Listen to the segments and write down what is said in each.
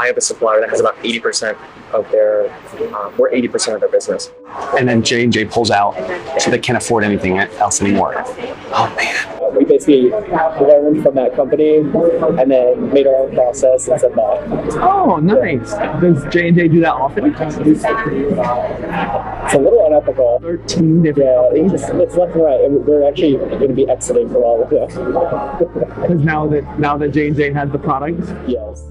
I have a supplier that has about 80% of their, we're 80% of their business. And then J&J pulls out, so they can't afford anything else anymore. Oh man. We basically learned from that company and then made our own process and said that. Oh, nice. Does J&J do that often? It's a little unethical. 13 different things. It's left and right. And we're actually going to be exiting from all of this. Because now that J&J has the product? Yes.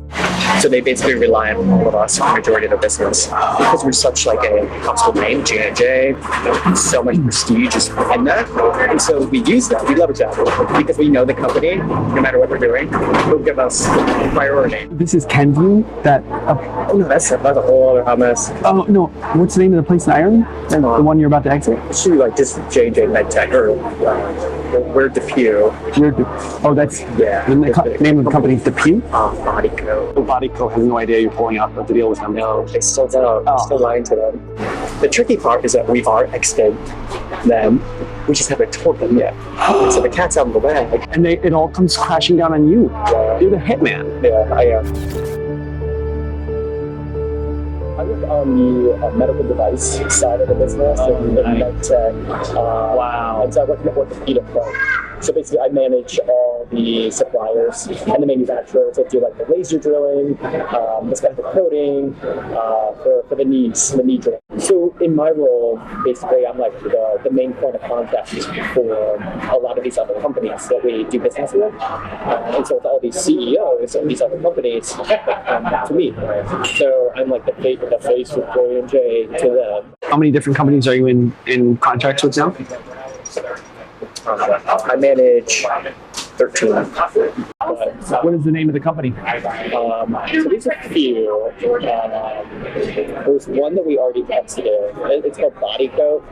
So they basically rely on all of us for the majority of their business because we're such like a household name, J&J, so much prestige is in that. And so we use that, we leverage that because we know the company, no matter what we're doing, will give us priority. This is Kenview, that... oh no, that's a whole other hummus. Oh no, what's the name of the place in Ireland? The one you're about to exit? It's like just J&J MedTech, or we're Depew. Oh, that's... Yeah. The name of the company is Depew? Bodyco. Bodyco has no idea you're pulling out the deal with them. No, they still don't. I'm still lying to them. The tricky part is that we are exiting them. We just haven't told them yet. So the cat's out of the bag. And it all comes crashing down on you. Yeah. You're the hitman. Yeah, I am. I work on the medical device side of the business, and medtech. Wow. And so I work in the orthopedic part. So basically, I manage all the suppliers and the manufacturers that do like the laser drilling, the special coating for the knees, the knee drilling. So in my role, basically, I'm like the main point of contact for a lot of these other companies that we do business with. And so it's all these CEOs of these other companies to me. So I'm like the face with J&J to them. How many different companies are you in contracts with now? I manage 13. What is the name of the company? So there's a few. There's one that we already exited. It's called Bodyco.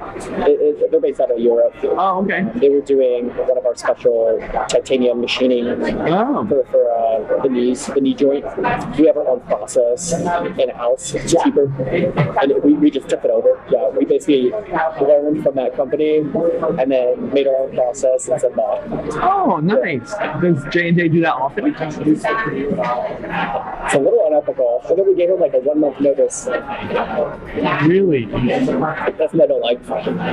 They're based out of Europe. Oh, okay. They were doing one of our special titanium machining for the knees, the knee joint. We have our own process in-house. It's cheaper. And we just took it over. Yeah, we basically learned from that company and then made our own process and said that. Oh, nice. Does J&J do that often? It's a little unethical. I think we gave them like a 1 month notice. Really? That's what I don't like.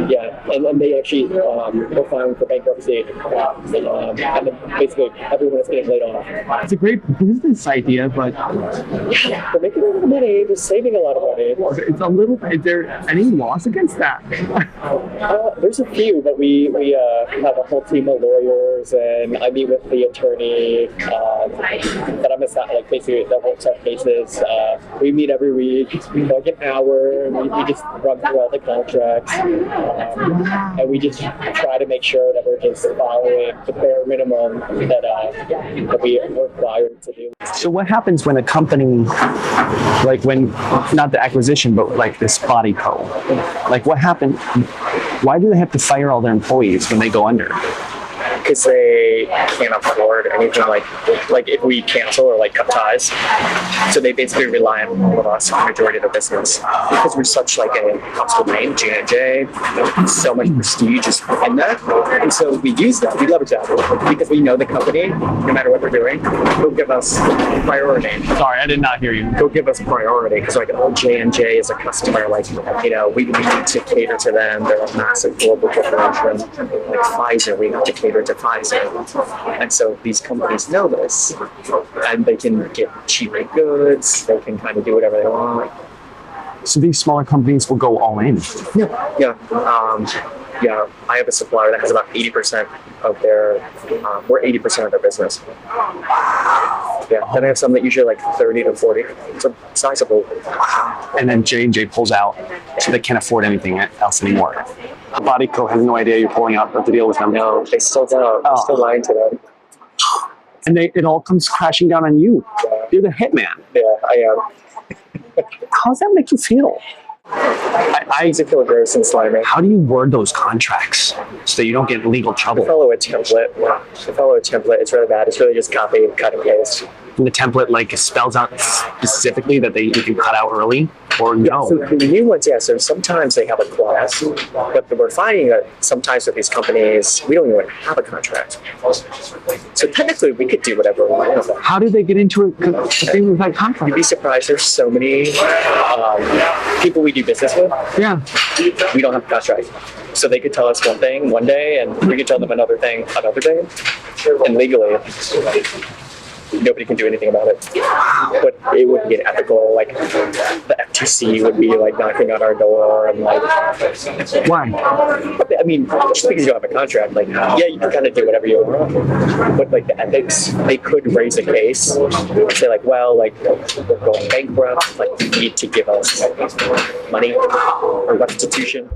Yeah, and they actually were filing for bankruptcy. And then basically everyone is getting laid off. It's a great business idea, but they're making a lot of money. They're saving a lot of money. It's a little. Is there any loss against that? There's a few, but we have a whole team of lawyers, and I meet with the attorney. But I'm like basically the whole set cases. We meet every week, like an hour, and we just run through all the contracts, and we just try to make sure that we're just following the bare minimum that we are required to do. So what happens when a company, like when, not the acquisition, but like this Bodyco, like what happened? Why do they have to fire all their employees when they go under? Because they can't afford anything like if we cancel or like cut ties. So they basically rely on all of us for the majority of their business because we're such like a household name, J&J, so much prestige is in that. And so we use that, we leverage that because we know the company, no matter what we're doing, will give us priority. Sorry, I did not hear you. They'll give us priority because like J&J is a customer, like, we need to cater to them. They're a massive global corporation. Like Pfizer, we have to cater to Pfizer. And so these companies know this and they can get cheaper goods, they can kind of do whatever they want. So these smaller companies will go all in? Yeah. I have a supplier that has about 80% of their, we're 80% of their business. Yeah, then I have some that usually like 30 to 40. It's a sizable. And then J&J pulls out, so they can't afford anything else anymore. Bodyco has no idea you're pulling out the deal with them. No, they still don't. I'm still lying to them. And it all comes crashing down on you. Yeah. You're the hitman. Yeah, I am. How does that make you feel? I used to feel gross and slimy. How do you word those contracts so that you don't get in legal trouble? I follow a template. It's really bad. It's really just copy, cut, and paste. And the template like spells out specifically that you can cut out early, or no? So the new ones, yeah. So sometimes they have a clause, but we're finding that sometimes with these companies, we don't even have a contract. So technically, we could do whatever we want. How do they get into a thing with that contract? You'd be surprised. There's so many people we do business with. Yeah. We don't have a contract. So they could tell us one thing one day, and we could tell them another thing another day. And legally, nobody can do anything about it. But it would be unethical. Like the FTC would be like knocking on our door and like. Why? I mean, just because you don't have a contract, like yeah, you can kind of do whatever you want. But like the ethics, they could raise a case, say like, well, like we're going bankrupt, like you need to give us money or restitution.